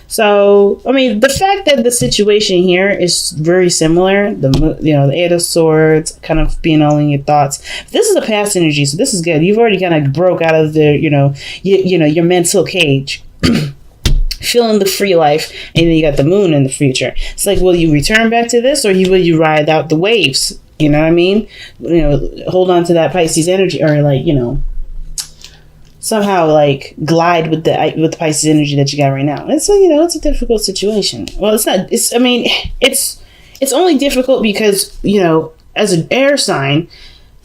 So, I mean, the fact that the situation here is very similar, the Eight of Swords kind of being all in your thoughts. This is a past energy, so this is good. You've already kind of broke out of the, your mental cage. Feeling the free life, and then you got the moon in the future. It's like, will you return back to this, or will you ride out the waves? You know what I mean? Hold on to that Pisces energy, or somehow glide with the Pisces energy that you got right now. It's it's a difficult situation. Well, it's not. It's only difficult because as an air sign,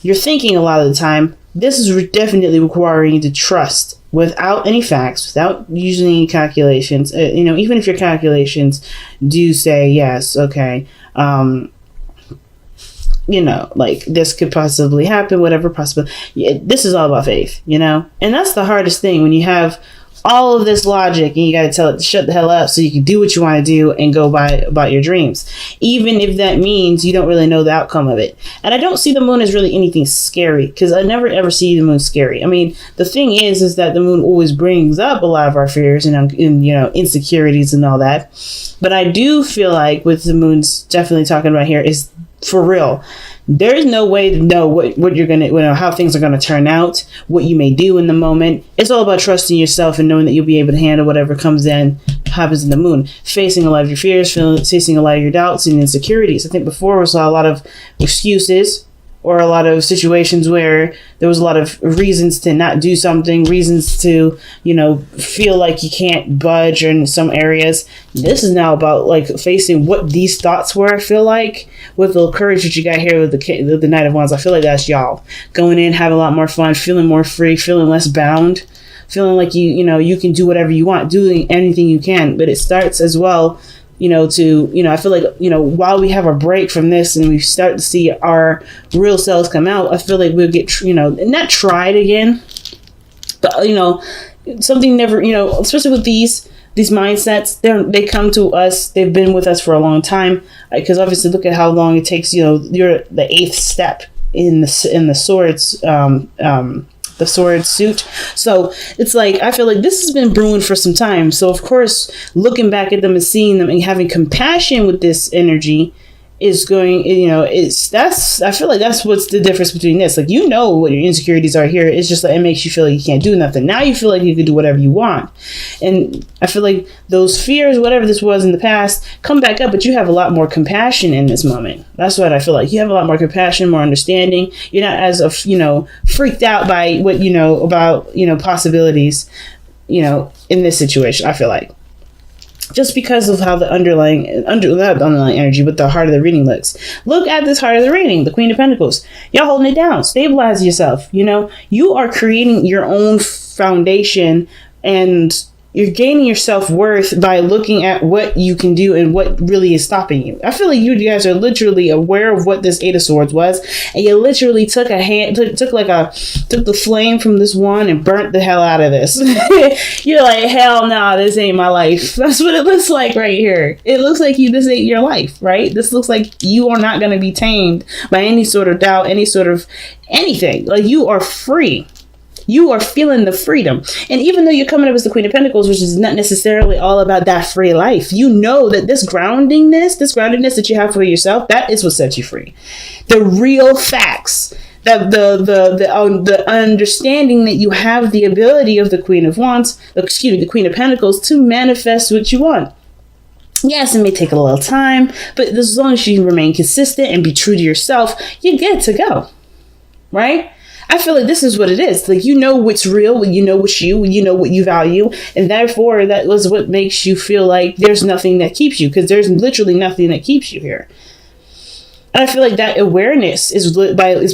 you're thinking a lot of the time. This is definitely requiring you to trust without any facts, without using any calculations. Even if your calculations do say yes, okay, this could possibly happen, whatever possible. This is all about faith, and that's the hardest thing when you have all of this logic and you got to tell it to shut the hell up so you can do what you want to do and go about your dreams, even if that means you don't really know the outcome of it. And I don't see the moon as really anything scary, because I never ever see the moon scary. I mean, the thing is that the moon always brings up a lot of our fears and insecurities and all that. But I do feel like with the moon's definitely talking about here is for real. There is no way to know what you're gonna, how things are gonna turn out, what you may do in the moment. It's all about trusting yourself and knowing that you'll be able to handle whatever happens in the moon. Facing a lot of your fears, facing a lot of your doubts and insecurities. I think before we saw a lot of excuses, or a lot of situations where there was a lot of reasons to not do something, reasons to, feel like you can't budge in some areas. This is now about facing what these thoughts were. I feel like with the courage that you got here with the Knight of Wands, I feel like that's y'all going in, having a lot more fun, feeling more free, feeling less bound, feeling like you can do whatever you want, doing anything you can. But it starts as well, I feel like, while we have a break from this and we start to see our real selves come out, I feel like we'll get, not tried again, but, something never, especially with these mindsets, they come to us. They've been with us for a long time, because obviously look at how long it takes, you're the 8th step in the swords, the sword suit. So it's like, I feel like this has been brewing for some time. So of course, looking back at them and seeing them and having compassion with this energy is going, I feel like that's what's the difference between this. What your insecurities are here. It's just it makes you feel like you can't do nothing. Now you feel like you can do whatever you want. And I feel like those fears, whatever this was in the past, come back up, but you have a lot more compassion in this moment. That's what I feel like. You have a lot more compassion, more understanding. You're not as, freaked out by what, about, possibilities, in this situation, I feel like. Just because of how the underlying energy, but the heart of the reading looks. Look at this heart of the reading, the Queen of Pentacles. Y'all holding it down. Stabilize yourself. You are creating your own foundation, and you're gaining your self-worth by looking at what you can do and what really is stopping you. I feel like you guys are literally aware of what this Eight of Swords was, and you literally took the flame from this one and burnt the hell out of this. You're like, hell no, this ain't my life. That's what it looks like right here. It looks like this ain't your life, right? This looks like you are not going to be tamed by any sort of doubt, any sort of anything. You are free. You are feeling the freedom. And even though you're coming up as the Queen of Pentacles, which is not necessarily all about that free life, you know that this groundedness that you have for yourself, that is what sets you free. The real facts, that the understanding that you have the ability of the Queen of Pentacles to manifest what you want. Yes, it may take a little time, but as long as you remain consistent and be true to yourself, you're good to go. Right? I feel like this is what it is. What's real, what's you know what you value. And therefore, that was what makes you feel like there's nothing that keeps you, because there's literally nothing that keeps you here. And I feel like that awareness is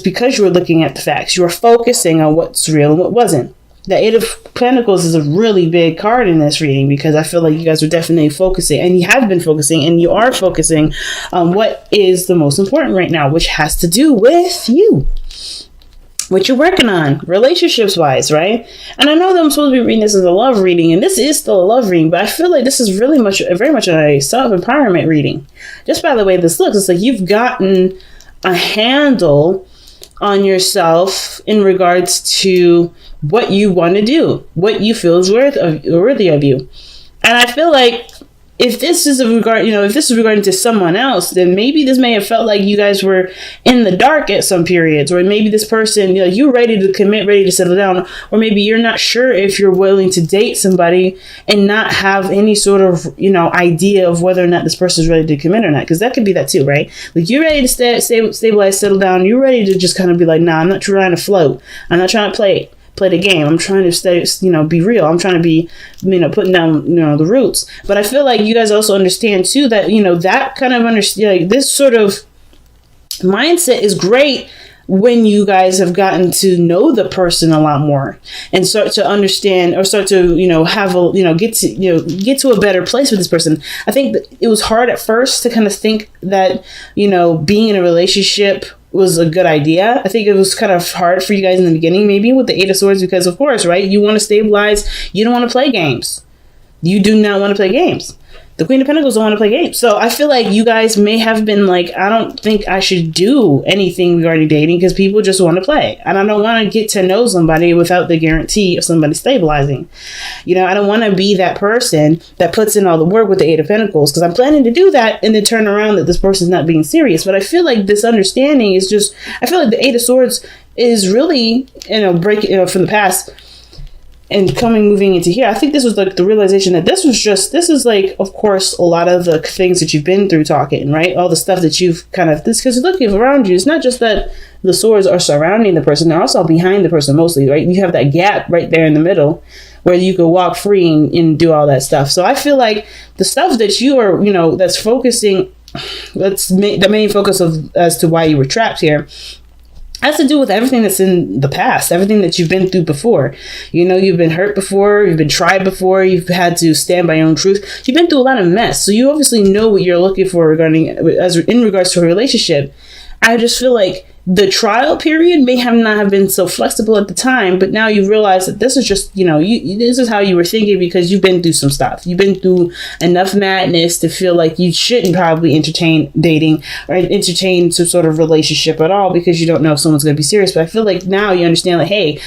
because you're looking at the facts. You're focusing on what's real and what wasn't. The Eight of Pentacles is a really big card in this reading, because I feel like you guys are definitely focusing, and you have been focusing, and you are focusing on what is the most important right now, which has to do with you. What you're working on, relationships wise, right? And I know that I'm supposed to be reading this as a love reading, and this is still a love reading, but I feel like this is very much a self-empowerment reading. Just by the way this looks, it's like you've gotten a handle on yourself in regards to what you want to do, what you feel is worthy of you. And I feel like if this is regarding to someone else, then maybe this may have felt like you guys were in the dark at some periods, or maybe this person, you're ready to commit, ready to settle down, or maybe you're not sure if you're willing to date somebody and not have any sort of, idea of whether or not this person is ready to commit or not. Because that could be that too, right? Like, you're ready to stabilize, settle down. You're ready to just kind of be like, nah, I'm not trying to float. I'm not trying to play the game. I'm trying to stay, be real. I'm trying to be, putting down, the roots. But I feel like you guys also understand too that, that kind of like this sort of mindset is great when you guys have gotten to know the person a lot more and start to understand, or start to, have a, get to a better place with this person. I think that it was hard at first to kind of think that, being in a relationship was a good idea. I think it was kind of hard for you guys in the beginning, maybe with the Eight of Swords, because of course, right? You want to stabilize. You don't want to play games. You do not want to play games. The Queen of Pentacles don't want to play games. So I feel like you guys may have been like, I don't think I should do anything regarding dating because people just want to play. And I don't want to get to know somebody without the guarantee of somebody stabilizing. I don't want to be that person that puts in all the work with the Eight of Pentacles, because I'm planning to do that and then turn around that this person's not being serious. But I feel like this understanding is just, I feel like the Eight of Swords is really, breaking from the past and moving into here. I think this was like the realization that this is like, of course, a lot of the things that you've been through talking, right? All the stuff that you've kind of, this, because looking around you, it's not just that the swords are surrounding the person, they're also behind the person mostly, right? You have that gap right there in the middle where you could walk free and do all that stuff. So I feel like the stuff that you are, that's focusing, the main focus of as to why you were trapped here, has to do with everything that's in the past, everything that you've been through before. You've been hurt before, you've been tried before, you've had to stand by your own truth. You've been through a lot of mess. So you obviously know what you're looking for in regards to a relationship. I just feel like the trial period may not have been so flexible at the time, but now you realize that this is just, this is how you were thinking because you've been through some stuff. You've been through enough madness to feel like you shouldn't probably entertain dating or entertain some sort of relationship at all because you don't know if someone's going to be serious. But I feel like now you understand, like, hey,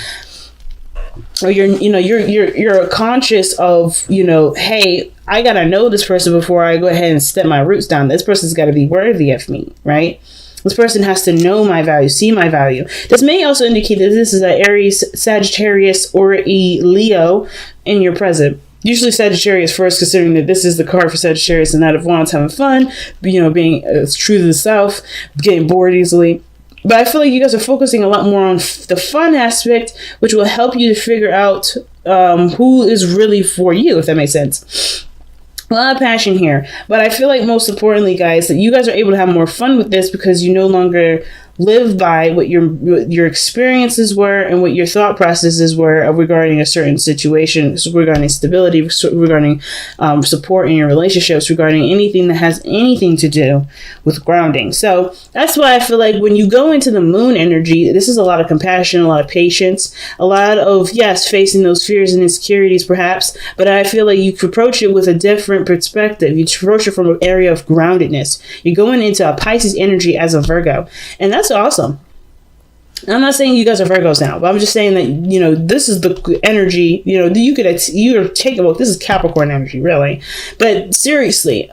or you're conscious of, hey, I gotta know this person before I go ahead and step my roots down. This person's got to be worthy of me, right? This person has to know my value, see my value. This may also indicate that this is an Aries, Sagittarius, or a Leo in your present. Usually Sagittarius first, considering that this is the card for Sagittarius and Knight of Wands, having fun, being true to the self, getting bored easily. But I feel like you guys are focusing a lot more on the fun aspect, which will help you to figure out who is really for you, if that makes sense. A lot of passion here, but I feel like most importantly, guys, that you guys are able to have more fun with this because you no longer live by what your experiences were and what your thought processes were regarding a certain situation, regarding stability, regarding support in your relationships, regarding anything that has anything to do with grounding. So that's why I feel like when you go into the moon energy, this is a lot of compassion, a lot of patience, a lot of, yes, facing those fears and insecurities perhaps, but I feel like you can approach it with a different perspective. You approach it from an area of groundedness. You're going into a Pisces energy as a Virgo, and that's awesome. I'm not saying you guys are Virgos now, but I'm just saying that, this is the energy, you take a look. This is Capricorn energy, really. But seriously,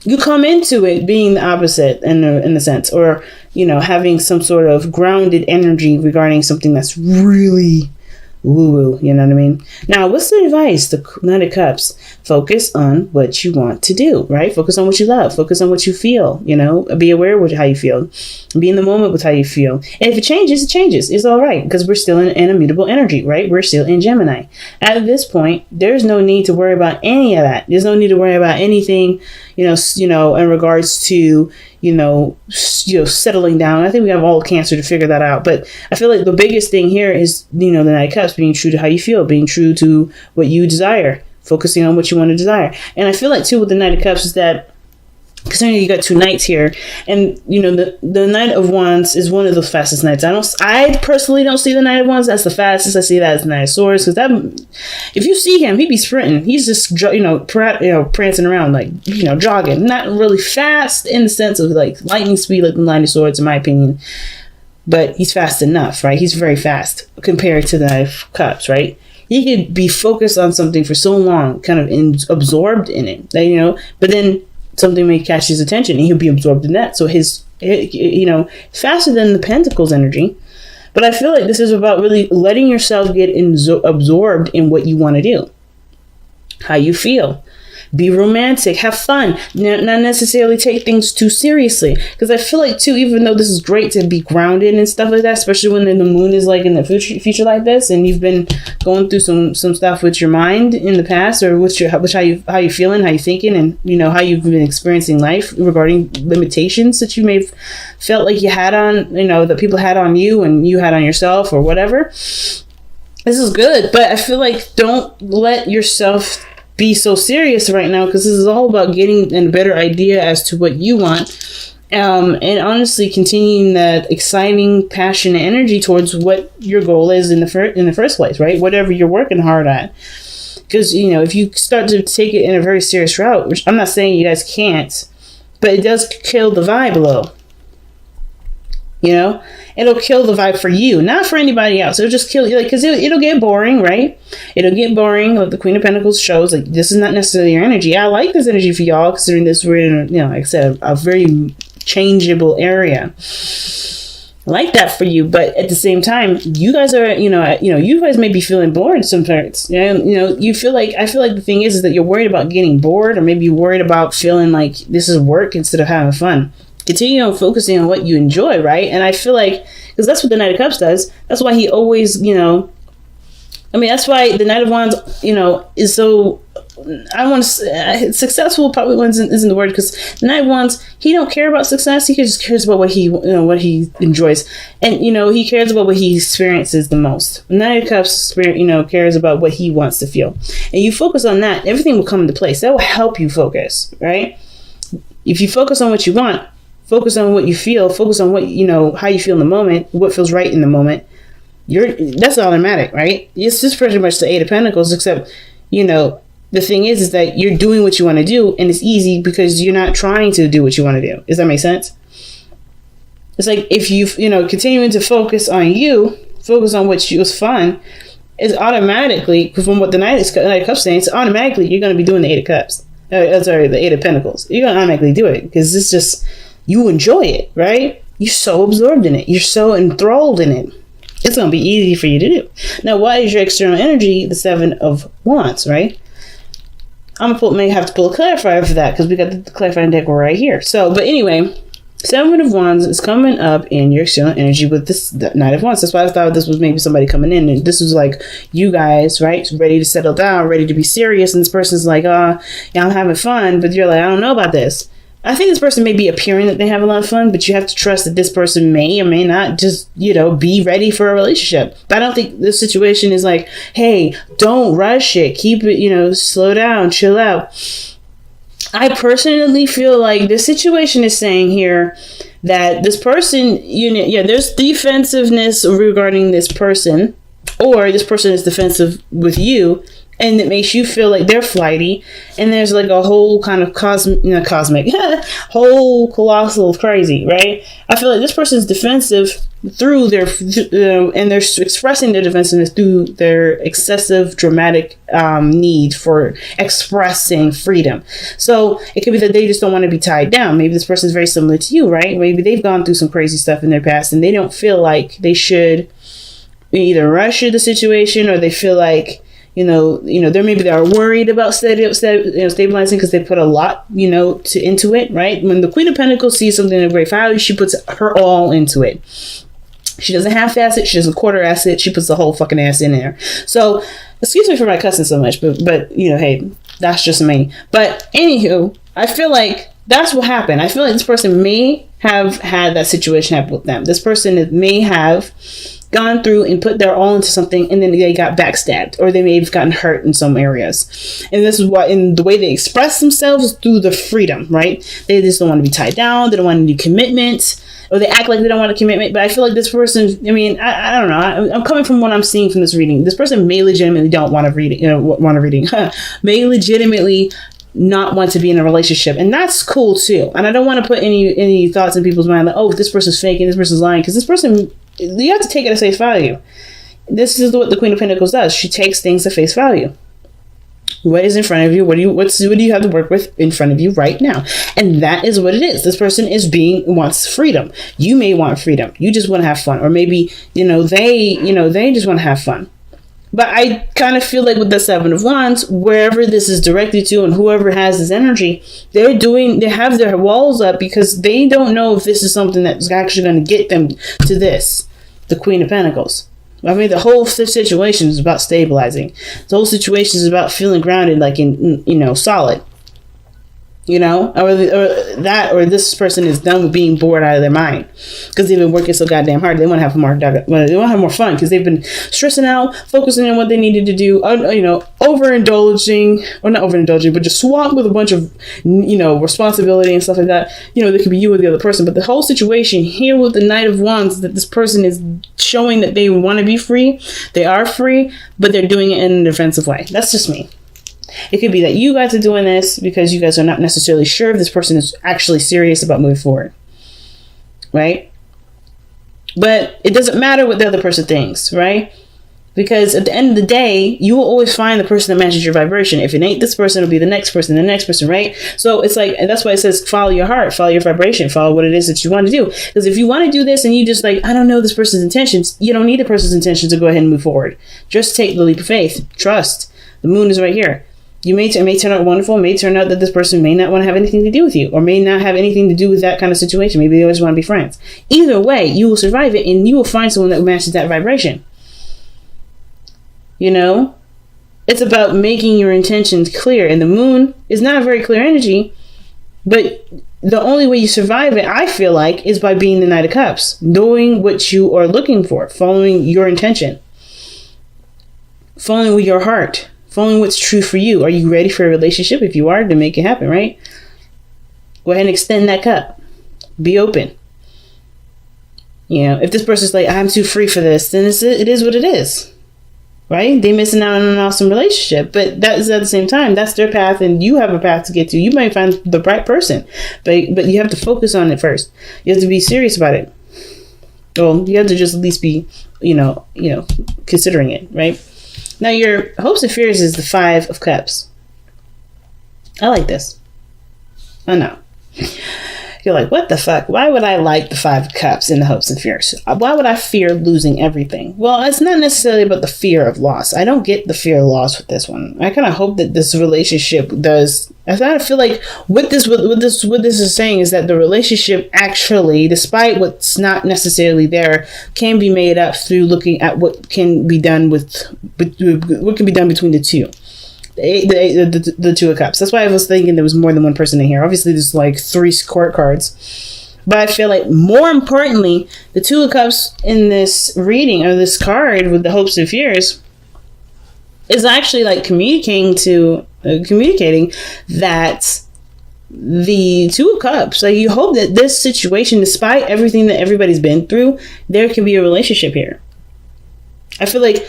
you come into it being the opposite in a sense, or, having some sort of grounded energy regarding something that's really woo-woo, you know what I mean? Now, what's the advice? The Knight of Cups. Focus on what you want to do, right? Focus on what you love. Focus on what you feel, Be aware of how you feel. Be in the moment with how you feel. And if it changes, it changes. It's all right, because we're still in immutable energy, right? We're still in Gemini. At this point, there's no need to worry about any of that. There's no need to worry about anything, in regards to, settling down. I think we have all Cancer to figure that out. But I feel like the biggest thing here is, the Knight of Cups, being true to how you feel, being true to what you desire, focusing on what you want to desire. And I feel like too with the Knight of Cups is that, considering you got two knights here, and the Knight of Wands is one of the fastest knights. I personally don't see the Knight of Wands as the fastest. I see that as the Knight of Swords, because if you see him, he'd be sprinting. He's just prancing around, like jogging. Not really fast in the sense of like lightning speed like the Knight of Swords, in my opinion. But he's fast enough, right? He's very fast compared to the Knight of Cups, right? He could be focused on something for so long, kind of absorbed in it, that, you know, but then something may catch his attention and he'll be absorbed in that. So his, you know, faster than the Pentacles energy. But I feel like this is about really letting yourself get absorbed in what you want to do, how you feel. Be romantic, have fun, not necessarily take things too seriously. Because I feel like, too, even though this is great to be grounded and stuff like that, especially when the moon is like in the future like this, and you've been going through some stuff with your mind in the past, or how you feeling, how you thinking, and, you know, how you've been experiencing life regarding limitations that you may have felt like you had on, you know, that people had on you and you had on yourself or whatever. This is good, but I feel like don't let yourself be so serious right now, because this is all about getting a better idea as to what you want, and honestly continuing that exciting, passionate energy towards what your goal is in the first place, right? Whatever you're working hard at. Because, you know, if you start to take it in a very serious route, which I'm not saying you guys can't, but it does kill the vibe a little. You know, it'll kill the vibe for you, not for anybody else. It'll just kill you, like, because it'll get boring, right? It'll get boring. Like the Queen of Pentacles shows, like, this is not necessarily your energy. I like this energy for y'all, considering this we're in, you know, like I said, a very changeable area. I like that for you, but at the same time, you guys are, you guys may be feeling bored sometimes. You know, I feel like the thing is that you're worried about getting bored, or maybe you're worried about feeling like this is work instead of having fun. Continue on focusing on what you enjoy, right? And I feel like, because that's what the Knight of Cups does. That's why he always, you know, I mean, that's why the Knight of Wands, you know, is so, I want to say, successful probably isn't the word, because the Knight of Wands, he don't care about success. He just cares about what he enjoys. And, you know, he cares about what he experiences the most. The Knight of Cups, you know, cares about what he wants to feel. And you focus on that, everything will come into place. That will help you focus, right? If you focus on what you want, focus on what you feel, focus on what, you know, how you feel in the moment, what feels right in the moment. That's automatic, right? It's just pretty much the Eight of Pentacles, except, you know, the thing is that you're doing what you want to do, and it's easy because you're not trying to do what you want to do. Does that make sense? It's like if you know, continuing to focus on you, focus on what was fun, is automatically, from what the Knight of Cups saying, it's automatically you're going to be doing the Eight of Cups. The Eight of Pentacles. You're going to automatically do it because it's just, you enjoy it, right? You're so absorbed in it. You're so enthralled in it. It's going to be easy for you to do. Now, why is your external energy the Seven of Wands, right? may have to pull a clarifier for that, because we got the clarifying deck right here. So, but anyway, Seven of Wands is coming up in your external energy with this Knight of Wands. That's why I thought this was maybe somebody coming in, and this was like you guys, right? Ready to settle down, ready to be serious, and this person's like, yeah, I'm having fun, but you're like, I don't know about this. I think this person may be appearing that they have a lot of fun, but you have to trust that this person may or may not just, you know, be ready for a relationship. But I don't think this situation is like, hey, don't rush it. Keep it, you know, slow down, chill out. I personally feel like this situation is saying here that this person, there's defensiveness regarding this person, or this person is defensive with you, and it makes you feel like they're flighty, and there's like a whole kind of cosmic, whole colossal crazy, right? I feel like this person's defensive through their, and they're expressing their defensiveness through their excessive dramatic need for expressing freedom. So it could be that they just don't want to be tied down. Maybe this person's very similar to you, right? Maybe they've gone through some crazy stuff in their past, and they don't feel like they should either rush the situation, or they feel like, they are worried about stabilizing because they put a lot, into it, right? When the Queen of Pentacles sees something of great value, she puts her all into it. She doesn't half-ass it. She doesn't quarter-ass it. She puts the whole fucking ass in there. So, excuse me for my cussing so much, but hey, that's just me. But anywho, I feel like that's what happened. I feel like this person may have had that situation happen with them. This person may have gone through and put their all into something, and then they got backstabbed, or they may have gotten hurt in some areas. And this is why, in the way they express themselves, is through the freedom, right? They just don't want to be tied down. They don't want any commitment, or they act like they don't want a commitment. But I feel like this person, I don't know. I'm coming from what I'm seeing from this reading. This person may legitimately don't want a reading, may legitimately not want to be in a relationship, and that's cool too. And I don't want to put any thoughts in people's mind like, oh, this person's faking, this person's lying, because this person, you have to take it at face value. this is what the Queen of Pentacles does. She takes things at face value. What is in front of you? What do you have to work with in front of you right now? And that is what it is. This person wants freedom. You may want freedom. You just want to have fun. Or maybe, they just want to have fun. But I kind of feel like with the Seven of Wands, wherever this is directed to and whoever has this energy, they have their walls up because they don't know if this is something that's actually going to get them to this, the Queen of Pentacles. I mean, the whole situation is about stabilizing. The whole situation is about feeling grounded, like in, solid. Or this person is done with being bored out of their mind because they've been working so goddamn hard. They want to have more fun because they've been stressing out, focusing on what they needed to do, overindulging, or not overindulging, but just swamped with a bunch of, responsibility and stuff like that. There could be you or the other person, but the whole situation here with the Knight of Wands, that this person is showing that they want to be free. They are free, but they're doing it in a defensive way. That's just me. It could be that you guys are doing this because you guys are not necessarily sure if this person is actually serious about moving forward. Right? But it doesn't matter what the other person thinks, right? Because at the end of the day, you will always find the person that matches your vibration. If it ain't this person, it'll be the next person, right? So it's like, and that's why it says follow your heart, follow your vibration, follow what it is that you want to do. Because if you want to do this and you just I don't know this person's intentions, you don't need the person's intentions to go ahead and move forward. Just take the leap of faith. Trust. The moon is right here. It may turn out wonderful. It may turn out that this person may not want to have anything to do with you or may not have anything to do with that kind of situation. Maybe they always want to be friends. Either way, you will survive it and you will find someone that matches that vibration. It's about making your intentions clear. And the moon is not a very clear energy, but the only way you survive it, I feel like, is by being the Knight of Cups, knowing what you are looking for, following your intention, following with your heart. Following what's true for you. Are you ready for a relationship? If you are, then make it happen, right? Go ahead and extend that cup. Be open. If this person's like, I'm too free for this, then it is what it is. Right? They're missing out on an awesome relationship. But that is at the same time, that's their path and you have a path to get to. You might find the right person. But you have to focus on it first. You have to be serious about it. Well, you have to just at least be, considering it, right? Now, your hopes and fears is the Five of Cups. I like this. I know. You're like, what the fuck? Why would I like the Five of Cups in the hopes and fears? Why would I fear losing everything? Well, it's not necessarily about the fear of loss. I don't get the fear of loss with this one. I kind of hope that this relationship does. I kind of feel like what this is saying is that the relationship actually, despite what's not necessarily there, can be made up through looking at what can be done between the two. The Two of Cups. That's why I was thinking there was more than one person in here. Obviously, there's like 3 court cards. But I feel like more importantly, the Two of Cups in this reading or this card with the hopes and fears is actually like communicating that the Two of Cups, like you hope that this situation, despite everything that everybody's been through, there can be a relationship here. I feel like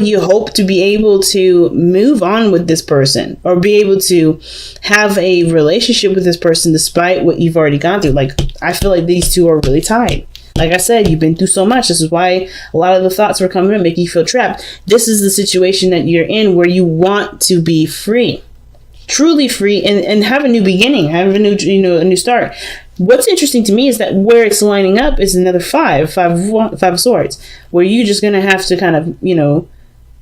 you hope to be able to move on with this person or be able to have a relationship with this person despite what you've already gone through. Like, I feel like these two are really tied. Like I said, you've been through so much. This is why a lot of the thoughts were coming in, making you feel trapped. This is the situation that you're in where you want to be free, truly free, and have a new beginning, have a new start. What's interesting to me is that where it's lining up is another five of swords, where you're just going to have to kind of,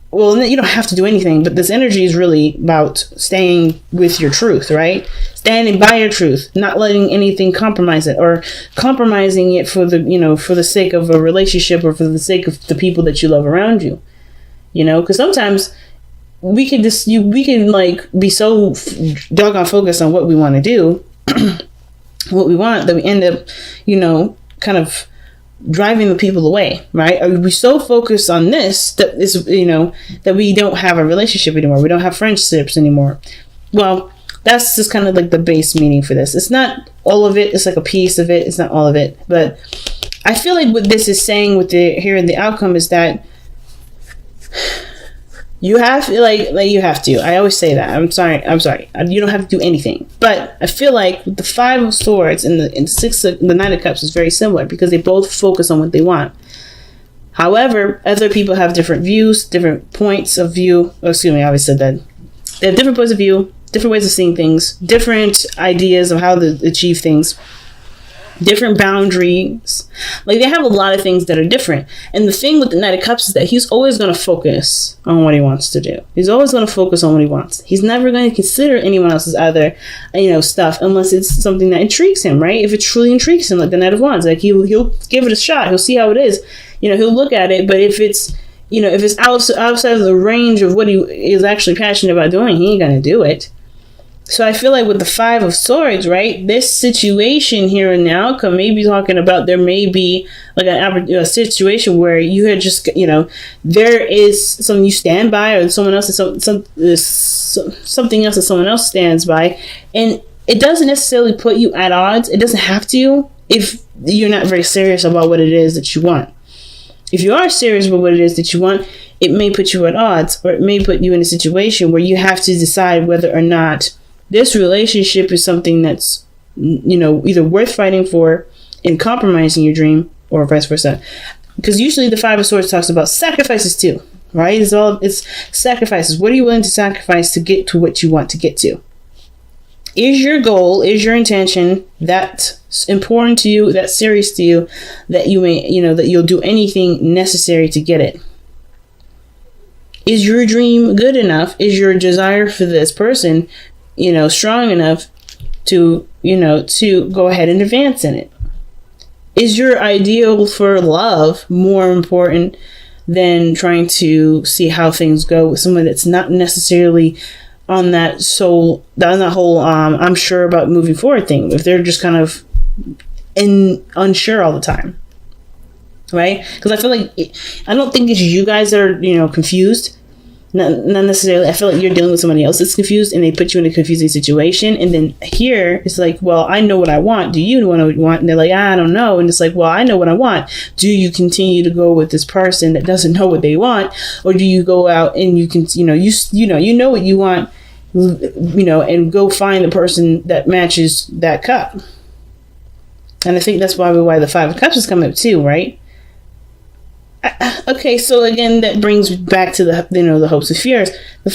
well, you don't have to do anything, but this energy is really about staying with your truth, right? Standing by your truth, not letting anything compromise it or compromising it for the sake of a relationship or for the sake of the people that you love around you, because sometimes we can be so doggone focused on what we want to do, what we want, that we end up, kind of driving the people away, right? Are we so focused on this that is, that we don't have a relationship anymore? We don't have friendships anymore. Well, that's just kind of like the base meaning for this. It's not all of it. It's like a piece of it. It's not all of it. But I feel like what this is saying with the outcome is that you have to, you have to. I always say that. I'm sorry. You don't have to do anything. But I feel like with the Five of Swords and the Knight of Cups is very similar because they both focus on what they want. However, other people have different views, different points of view. Oh, excuse me, I always said that. They have different points of view, different ways of seeing things, different ideas of how to achieve things, different boundaries. Like, they have a lot of things that are different. And the thing with the Knight of Cups is that he's always going to focus on what he wants to do. He's always going to focus on what he wants. He's never going to consider anyone else's other, stuff unless it's something that intrigues him, right? If it truly intrigues him, like the Knight of Wands, like he'll give it a shot. He'll see how it is. He'll look at it. But if it's outside of the range of what he is actually passionate about doing, he ain't going to do it. So I feel like with the Five of Swords, right, this situation here and now could maybe talking about there may be like a situation where you had just, there is something you stand by, or someone else is something else that someone else stands by, and it doesn't necessarily put you at odds. It doesn't have to if you're not very serious about what it is that you want. If you are serious about what it is that you want, it may put you at odds, or it may put you in a situation where you have to decide whether or not this relationship is something that's, either worth fighting for and compromising your dream, or vice versa. Because usually the Five of Swords talks about sacrifices too, right? It's sacrifices. What are you willing to sacrifice to get to what you want to get to? Is your goal, is your intention that important to you, that serious to you, that you may, that you'll do anything necessary to get it? Is your dream good enough? Is your desire for this person strong enough to go ahead and advance in it? Is your ideal for love more important than trying to see how things go with someone that's not necessarily on that whole I'm sure about moving forward thing, if they're just kind of unsure all the time, right? Because I feel like I don't think it's you guys that are confused. Not necessarily. I feel like you're dealing with somebody else that's confused, and they put you in a confusing situation. And then here it's like, well, I know what I want. Do you know what I want? And they're like, I don't know. And it's like, well, I know what I want. Do you continue to go with this person that doesn't know what they want, or do you go out and you can, you know what you want, and go find the person that matches that cup? And I think that's why the Five of Cups is coming up too, right? Okay, so again, that brings back to the hopes and fears. The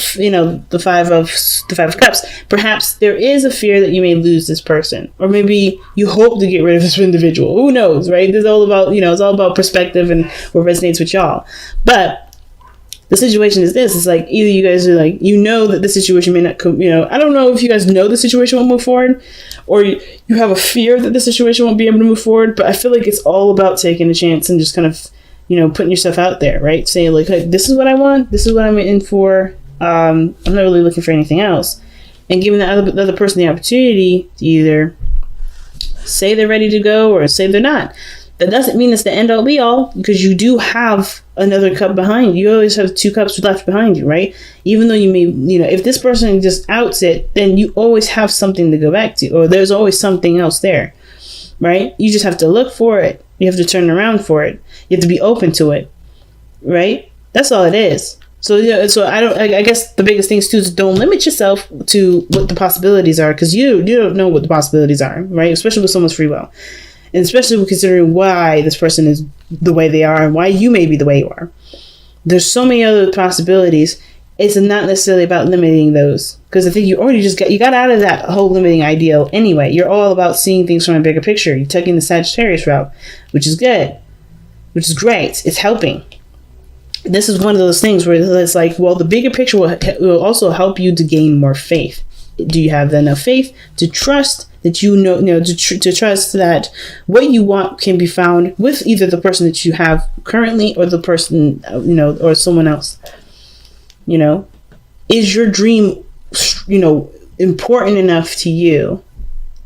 five of Cups. Perhaps there is a fear that you may lose this person, or maybe you hope to get rid of this individual. Who knows, right? It's all about it's all about perspective and what resonates with y'all. But the situation is this: it's like either you guys are like that the situation may not come. I don't know if you guys know the situation won't move forward, or you have a fear that the situation won't be able to move forward. But I feel like it's all about taking a chance and just kind of putting yourself out there, right? Saying like, hey, this is what I want. This is what I'm in for. I'm not really looking for anything else. And giving the other person the opportunity to either say they're ready to go or say they're not. That doesn't mean it's the end all be all, because you do have another cup behind you. You always have two cups left behind you, right? Even though you may, if this person just outs it, then you always have something to go back to, or there's always something else there, right? You just have to look for it. You have to turn around for it. You have to be open to it, right? That's all it is. So I guess the biggest thing too is don't limit yourself to what the possibilities are, because you don't know what the possibilities are, right? Especially with someone's free will, and especially with considering why this person is the way they are and why you may be the way you are. There's so many other possibilities. It's not necessarily about limiting those, because I think you already you got out of that whole limiting ideal anyway. You're all about seeing things from a bigger picture. You're taking the Sagittarius route, which is good, which is great. It's helping. This is one of those things where it's like, well, the bigger picture will also help you to gain more faith. Do you have enough faith to trust that to trust that what you want can be found with either the person that you have currently or the person or someone else? Is your dream, important enough to you?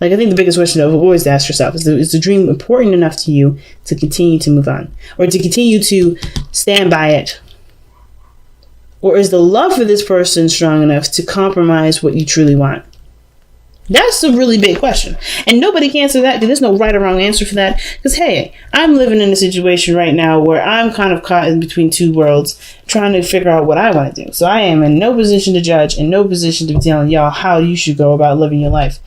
Like, I think the biggest question I've always asked yourself is the dream important enough to you to continue to move on, or to continue to stand by it? Or is the love for this person strong enough to compromise what you truly want? That's a really big question. And nobody can answer that, because there's no right or wrong answer for that. Because, hey, I'm living in a situation right now where I'm kind of caught in between two worlds, trying to figure out what I want to do. So I am in no position to judge, and no position to be telling y'all how you should go about living your life.